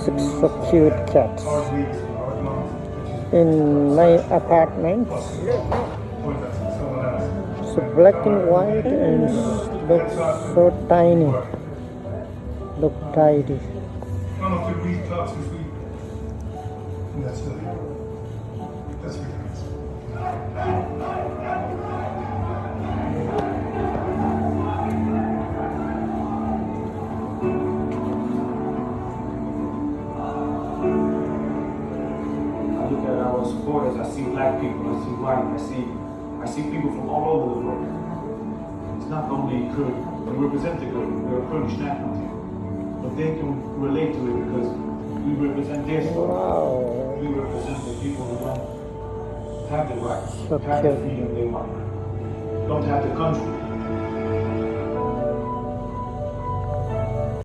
Six so cute cats in my apartment. So black and white and look so tiny. Look tidy. I look at our supporters, I see black people, I see white, I see people from all over the world. It's not only Kurd, we represent the Kurd, we're a Kurdish national team. But they can relate to it because we represent their story. Wow. We represent the people who don't have the rights, So have the cute. freedom they want, don't have the country.